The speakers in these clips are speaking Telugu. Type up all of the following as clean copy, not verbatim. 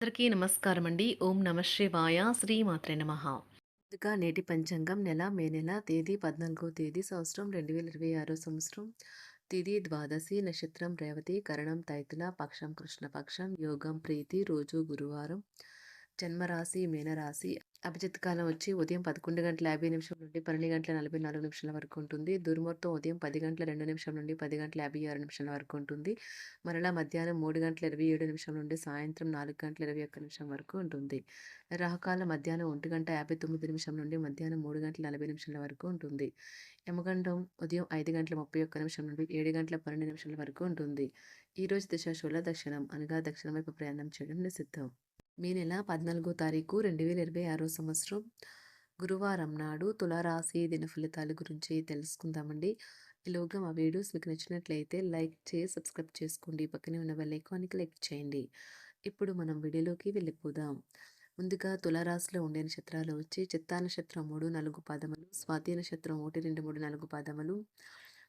అందరికీ నమస్కారం అండి. ఓం నమ శివాయ. శ్రీమాత్రే నమః. ముందుగా నేటి పంచాంగం మే నెల తేదీ 14వ తేదీ సంవత్సరం 2026 సంవత్సరం. తిథి ద్వాదశి, నక్షత్రం రేవతి, కరణం తైతుల, పక్షం కృష్ణపక్షం, యోగం ప్రీతి, రోజు గురువారం. జన్మరాశి మీనరాశి. అభిజిత్ కాలం వచ్చి ఉదయం 11:50 నుండి 12:44 వరకు ఉంటుంది. దుర్ముహూర్తం ఉదయం 10:02 నుండి 10:56 వరకు ఉంటుంది. మరలా మధ్యాహ్నం 3:27 నుండి సాయంత్రం 4:21 వరకు ఉంటుంది. రాహుకాలం మధ్యాహ్నం 1:59 నుండి మధ్యాహ్నం 3:40 వరకు ఉంటుంది. యమగండం ఉదయం 5:31 నుండి 7:12 వరకు ఉంటుంది. ఈరోజు దిశ శూల దక్షిణం అనగా దక్షిణం వైపు ప్రయాణం చేయడం నిషిద్ధం. మే నెల 14వ తారీఖు 2026 సంవత్సరం గురువారం నాడు తులారాశి దిన ఫలితాల గురించి తెలుసుకుందామండి. ఈలోగా మా వీడియోస్ మీకు నచ్చినట్లయితే లైక్ చేసి సబ్స్క్రైబ్ చేసుకోండి. పక్కనే ఉన్న బెల్ ఐకాన్కి క్లిక్ చేయండి. ఇప్పుడు మనం వీడియోలోకి వెళ్ళిపోదాం. ముందుగా తులారాశిలో ఉండే నక్షత్రాలు వచ్చి చిత్తా నక్షత్రం 3, 4 పాదములు, స్వాతి నక్షత్రం 1, 2, 3, 4 పాదములు,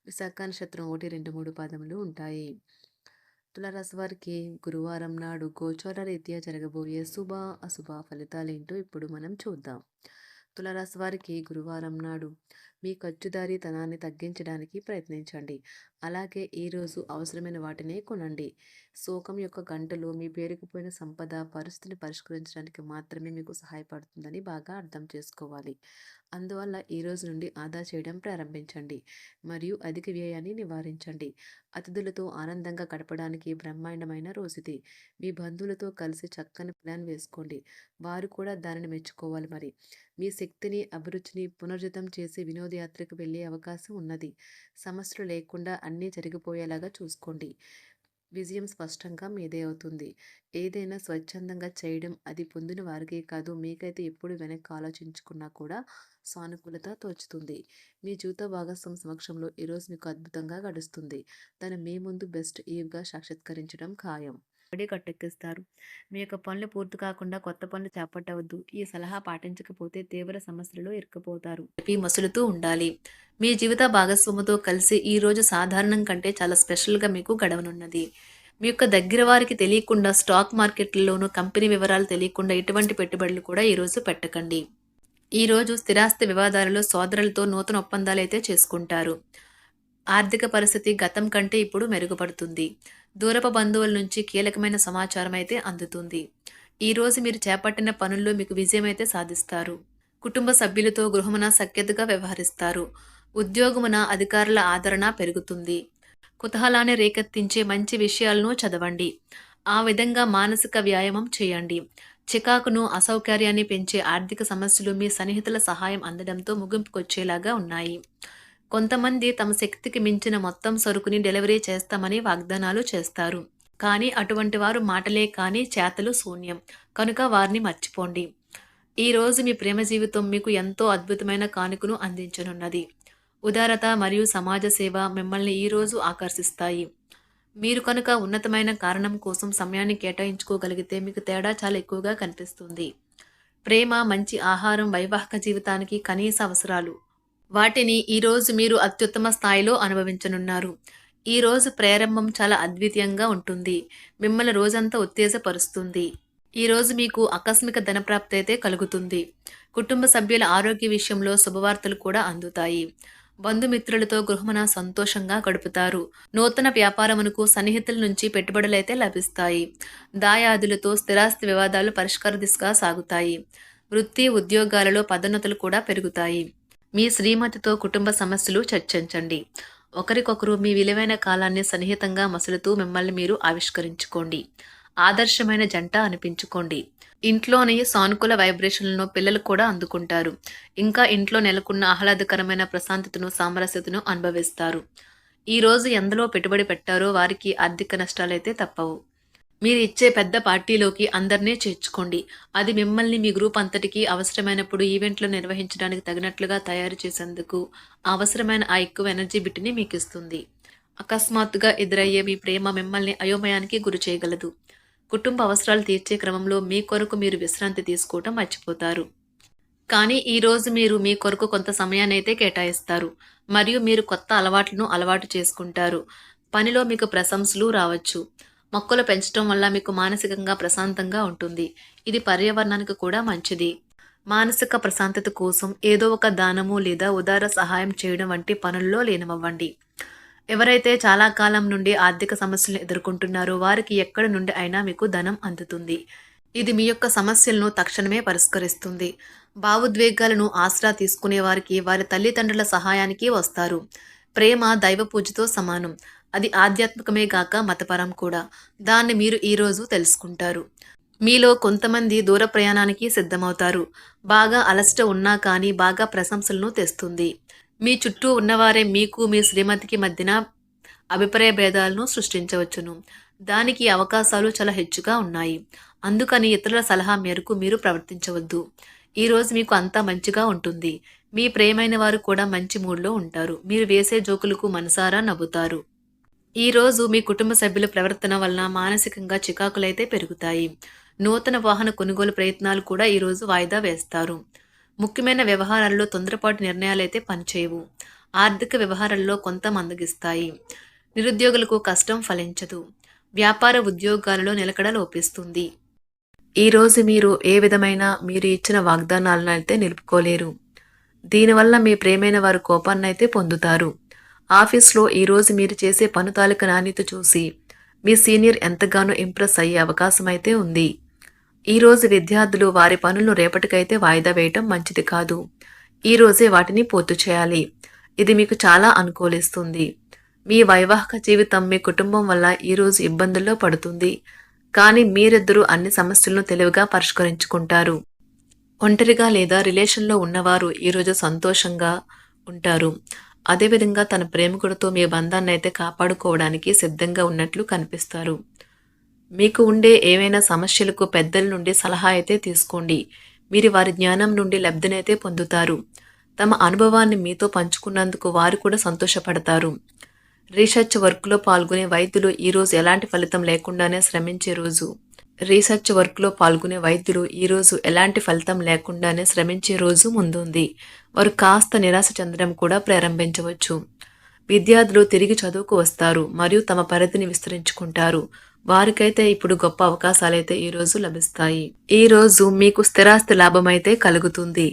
విశాఖ నక్షత్రం 1, 2, 3 పాదములు ఉంటాయి. తులారాశి వారికి గురువారం నాడు గోచార రీత్యా జరగబోయే శుభ అశుభ ఫలితాలేంటో ఇప్పుడు మనం చూద్దాం. తులారాశి వారికి గురువారం నాడు మీ ఖర్చుదారీతనాన్ని తగ్గించడానికి ప్రయత్నించండి. అలాగే ఈరోజు అవసరమైన వాటినే కొనండి. శోకం యొక్క గంటలు మీ పేరుకుపోయిన సంపద పరిస్థితిని పరిష్కరించడానికి మాత్రమే మీకు సహాయపడుతుందని బాగా అర్థం చేసుకోవాలి. అందువల్ల ఈ రోజు నుండి ఆదా చేయడం ప్రారంభించండి మరియు అధిక వ్యయాన్ని నివారించండి. అతిథులతో ఆనందంగా గడపడానికి బ్రహ్మాండమైన రోజుది. మీ బంధువులతో కలిసి చక్కని ప్లాన్ వేసుకోండి. వారు కూడా దానిని మెచ్చుకోవాలి. మరి మీ శక్తిని అభిరుచిని పునర్జితం చేసి వినోదయాత్రకు వెళ్ళే అవకాశం ఉన్నది. సమస్యలు లేకుండా అన్నీ జరిగిపోయేలాగా చూసుకోండి. విజయం స్పష్టంగా మీదే అవుతుంది. ఏదైనా స్వచ్ఛందంగా చేయడం అది పొందిన వారికే కాదు, మీకైతే ఎప్పుడు వెనక్కి ఆలోచించుకున్నా కూడా సానుకూలత తోచుతుంది. మీ జీవిత భాగస్వామి సమక్షంలో ఈరోజు మీకు అద్భుతంగా గడుస్తుంది. తను మీ ముందు బెస్ట్ ఈవ్గా సాక్షాత్కరించడం ఖాయం. కట్టెక్కిస్తారు. మీ యొక్క పనులు పూర్తి కాకుండా కొత్త పనులు చేపట్టవద్దు. ఈ సలహా పాటించకపోతే తీవ్ర సమస్యలలో ఇరుక్కుపోతారు. మసులుతూ ఉండాలి. మీ జీవిత భాగస్వామితో కలిసి ఈ రోజు సాధారణం కంటే చాలా స్పెషల్గా మీకు గడవనున్నది. మీ యొక్క దగ్గర వారికి తెలియకుండా స్టాక్ మార్కెట్లలోనూ కంపెనీ వివరాలు తెలియకుండా ఎటువంటి పెట్టుబడులు కూడా ఈరోజు పెట్టకండి. ఈరోజు స్థిరాస్తి వివాదాలలో సోదరులతో నూతన ఒప్పందాలు అయితే చేసుకుంటారు. ఆర్థిక పరిస్థితి గతం కంటే ఇప్పుడు మెరుగుపడుతుంది. దూరపు బంధువుల నుంచి కీలకమైన సమాచారం అయితే అందుతుంది. ఈరోజు మీరు చేపట్టిన పనుల్లో మీకు విజయం అయితే సాధిస్తారు. కుటుంబ సభ్యులతో గృహమున సఖ్యతగా వ్యవహరిస్తారు. ఉద్యోగమున అధికారుల ఆదరణ పెరుగుతుంది. కుతూహలాన్ని రేకెత్తించే మంచి విషయాలను చదవండి. ఆ విధంగా మానసిక వ్యాయామం చేయండి. చికాకును అసౌకర్యాన్ని పెంచే ఆర్థిక సమస్యలు మీ సన్నిహితుల సహాయం అందడంతో ముగింపుకొచ్చేలాగా ఉన్నాయి. కొంతమంది తమ శక్తికి మించిన మొత్తం సరుకుని డెలివరీ చేస్తామని వాగ్దానాలు చేస్తారు. కానీ అటువంటి వారు మాటలే కానీ చేతలు శూన్యం. కనుక వారిని మర్చిపోండి. ఈరోజు మీ ప్రేమ జీవితం మీకు ఎంతో అద్భుతమైన కానుకను అందించనున్నది. ఉదారత మరియు సమాజ సేవ మిమ్మల్ని ఈరోజు ఆకర్షిస్తాయి. మీరు కనుక ఉన్నతమైన కారణం కోసం సమయాన్ని కేటాయించుకోగలిగితే మీకు తేడా చాలా ఎక్కువగా కనిపిస్తుంది. ప్రేమ, మంచి ఆహారం వైవాహిక జీవితానికి కనీస అవసరాలు. వాటిని ఈరోజు మీరు అత్యుత్తమ స్థాయిలో అనుభవించనున్నారు. ఈరోజు ప్రారంభం చాలా అద్వితీయంగా ఉంటుంది. మిమ్మల్ని రోజంతా ఉత్తేజపరుస్తుంది. ఈరోజు మీకు ఆకస్మిక ధనప్రాప్తి అయితే కలుగుతుంది. కుటుంబ సభ్యుల ఆరోగ్య విషయంలో శుభవార్తలు కూడా అందుతాయి. బంధుమిత్రులతో గృహమున సంతోషంగా గడుపుతారు. నూతన వ్యాపారమునకు సన్నిహితుల నుంచి పెట్టుబడులైతే లభిస్తాయి. దాయాదులతో స్థిరాస్తి వివాదాలు పరిష్కార దిశగా సాగుతాయి. వృత్తి ఉద్యోగాలలో పదోన్నతులు కూడా పెరుగుతాయి. మీ శ్రీమతితో కుటుంబ సమస్యలు చర్చించండి. ఒకరికొకరు మీ విలువైన కాలాన్ని సన్నిహితంగా మసులుతూ మిమ్మల్ని మీరు ఆవిష్కరించుకోండి. ఆదర్శమైన జంట అనిపించుకోండి. ఇంట్లోని సానుకూల వైబ్రేషన్లను పిల్లలు కూడా అందుకుంటారు. ఇంకా ఇంట్లో నెలకొన్న ఆహ్లాదకరమైన ప్రశాంతతను సామరస్యతను అనుభవిస్తారు. ఈరోజు ఎందులో పెట్టుబడి పెట్టారో వారికి ఆర్థిక నష్టాలైతే తప్పవు. మీరు ఇచ్చే పెద్ద పార్టీలోకి అందరినీ చేర్చుకోండి. అది మిమ్మల్ని మీ గ్రూప్ అంతటికీ అవసరమైనప్పుడు ఈవెంట్లు నిర్వహించడానికి తగినట్లుగా తయారు చేసేందుకు అవసరమైన ఆ ఎక్కువ ఎనర్జీ బిట్ని మీకు ఇస్తుంది. అకస్మాత్తుగా ఎదురయ్యే మీ ప్రేమ మిమ్మల్ని అయోమయానికి గురి చేయగలదు. కుటుంబ అవసరాలు తీర్చే క్రమంలో మీ కొరకు మీరు విశ్రాంతి తీసుకోవటం మర్చిపోతారు. కానీ ఈరోజు మీరు మీ కొరకు కొంత సమయాన్ని అయితే కేటాయిస్తారు మరియు మీరు కొత్త అలవాట్లను అలవాటు చేసుకుంటారు. పనిలో మీకు ప్రశంసలు రావచ్చు. మొక్కలు పెంచడం వల్ల మీకు మానసికంగా ప్రశాంతంగా ఉంటుంది. ఇది పర్యావరణానికి కూడా మంచిది. మానసిక ప్రశాంతత కోసం ఏదో ఒక దానము లేదా ఉదార సహాయం చేయడం వంటి పనుల్లో లీనమవ్వండి. ఎవరైతే చాలా కాలం నుండి ఆర్థిక సమస్యలను ఎదుర్కొంటున్నారో వారికి ఎక్కడి నుండి అయినా మీకు ధనం అందుతుంది. ఇది మీ యొక్క సమస్యలను తక్షణమే పరిష్కరిస్తుంది. భావోద్వేగాలను ఆసరా తీసుకునే వారికి వారి తల్లిదండ్రుల సహాయానికి వస్తారు. ప్రేమ దైవ పూజతో సమానం. అది ఆధ్యాత్మికమే గాక మతపరం కూడా. దాన్ని మీరు ఈరోజు తెలుసుకుంటారు. మీలో కొంతమంది దూర ప్రయాణానికి సిద్ధమవుతారు. బాగా అలసట ఉన్నా కానీ బాగా ప్రశంసలను తెస్తుంది. మీ చుట్టూ ఉన్నవారే మీకు మీ శ్రీమతికి మధ్యన అభిప్రాయ భేదాలను సృష్టించవచ్చును. దానికి అవకాశాలు చాలా హెచ్చుగా ఉన్నాయి. అందుకని ఇతరుల సలహా మేరకు మీరు ప్రవర్తించవద్దు. ఈరోజు మీకు అంతా మంచిగా ఉంటుంది. మీ ప్రియమైన వారు కూడా మంచి మూడ్లో ఉంటారు. మీరు వేసే జోకులకు మనసారా నవ్వుతారు. ఈరోజు మీ కుటుంబ సభ్యుల ప్రవర్తన వలన మానసికంగా చికాకులైతే పెరుగుతాయి. నూతన వాహన కొనుగోలు ప్రయత్నాలు కూడా ఈరోజు వాయిదా వేస్తారు. ముఖ్యమైన వ్యవహారాల్లో తొందరపాటు నిర్ణయాలైతే పనిచేయవు. ఆర్థిక వ్యవహారాల్లో కొంత మందగిస్తాయి. నిరుద్యోగులకు కష్టం ఫలించదు. వ్యాపార ఉద్యోగాలలో నిలకడ లోపిస్తుంది. ఈరోజు మీరు ఏ విధమైన మీరు ఇచ్చిన వాగ్దానాలను అయితే నిలుపుకోలేరు. దీనివల్ల మీ ప్రేమైన వారు కోపాన్నైతే పొందుతారు. ఆఫీస్లో ఈరోజు మీరు చేసే పను తాలూకు నాణ్యత చూసి మీ సీనియర్ ఎంతగానో ఇంప్రెస్ అయ్యే అవకాశం అయితే ఉంది. ఈరోజు విద్యార్థులు వారి పనులను రేపటికైతే వాయిదా వేయటం మంచిది కాదు. ఈరోజే వాటిని పూర్తి చేయాలి. ఇది మీకు చాలా అనుకూలిస్తుంది. మీ వైవాహిక జీవితం మీ కుటుంబం వల్ల ఈరోజు ఇబ్బందుల్లో పడుతుంది. కానీ మీరిద్దరూ అన్ని సమస్యలను తెలివిగా పరిష్కరించుకుంటారు. ఒంటరిగా లేదా రిలేషన్‌లో ఉన్నవారు ఈరోజు సంతోషంగా ఉంటారు. అదేవిధంగా తన ప్రేమికుడితో మీ బంధాన్నయితే కాపాడుకోవడానికి సిద్ధంగా ఉన్నట్లు కనిపిస్తారు. మీకు ఉండే ఏవైనా సమస్యలకు పెద్దల నుండి సలహా అయితే తీసుకోండి. మీరు వారి జ్ఞానం నుండి లబ్ధినైతే పొందుతారు. తమ అనుభవాన్ని మీతో పంచుకున్నందుకు వారు కూడా సంతోషపడతారు. రీసెర్చ్ వర్క్‌లో పాల్గొనే వైద్యులు ఈరోజు ఎలాంటి ఫలితం లేకుండానే శ్రమించే రోజు. రీసెర్చ్ వర్క్‌లో పాల్గొనే వైద్యులు ఈరోజు ఎలాంటి ఫలితం లేకుండానే శ్రమించే రోజు ముందుంది. వారు కాస్త నిరాశ చెందడం కూడా ప్రారంభించవచ్చు. విద్యార్థులు తిరిగి చదువుకు వస్తారు మరియు తమ పరిధిని విస్తరించుకుంటారు. వారికైతే ఇప్పుడు గొప్ప అవకాశాలైతే ఈరోజు లభిస్తాయి. ఈరోజు మీకు స్థిరాస్తి లాభమైతే కలుగుతుంది.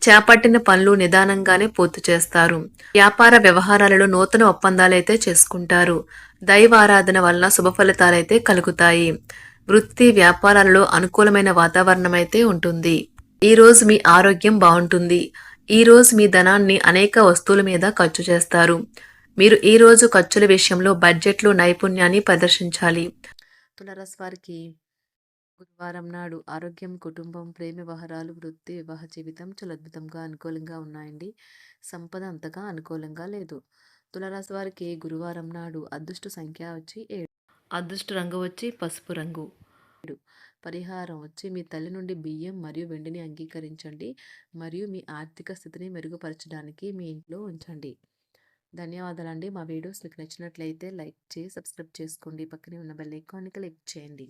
చేపట్టిన పనులు నిదానంగానే పూర్తి చేస్తారు. వ్యాపార వ్యవహారాలలో నూతన ఒప్పందాలైతే చేసుకుంటారు. దైవ ఆరాధన వలన శుభ ఫలితాలైతే కలుగుతాయి. వృత్తి వ్యాపారాలలో అనుకూలమైన వాతావరణం అయితే ఉంటుంది. ఈరోజు మీ ఆరోగ్యం బాగుంటుంది. ఈరోజు మీ ధనాన్ని అనేక వస్తువుల మీద ఖర్చు చేస్తారు. మీరు ఈరోజు ఖర్చుల విషయంలో బడ్జెట్లో నైపుణ్యాన్ని ప్రదర్శించాలి. తులారాశి వారికి గురువారం నాడు ఆరోగ్యం, కుటుంబం, ప్రేమ వ్యవహారాలు, వృత్తి, వివాహ జీవితం చాలా అద్భుతంగా అనుకూలంగా ఉన్నాయండి. సంపద అంతగా అనుకూలంగా లేదు. తులారాశి వారికి గురువారం నాడు అదృష్ట సంఖ్య వచ్చి 7. అదృష్ట రంగు వచ్చి పసుపు రంగు. పరిహారం వచ్చి మీ తల్లి నుండి బియ్యం మరియు వెండిని అంగీకరించండి మరియు మీ ఆర్థిక స్థితిని మెరుగుపరచడానికి మీ ఇంట్లో ఉంచండి. ధన్యవాదాలండి. మా వీడియోస్ మీకు నచ్చినట్లయితే లైక్ చేసి సబ్స్క్రైబ్ చేసుకోండి. పక్కనే ఉన్న బెల్ ఐకాన్ని క్లిక్ చేయండి.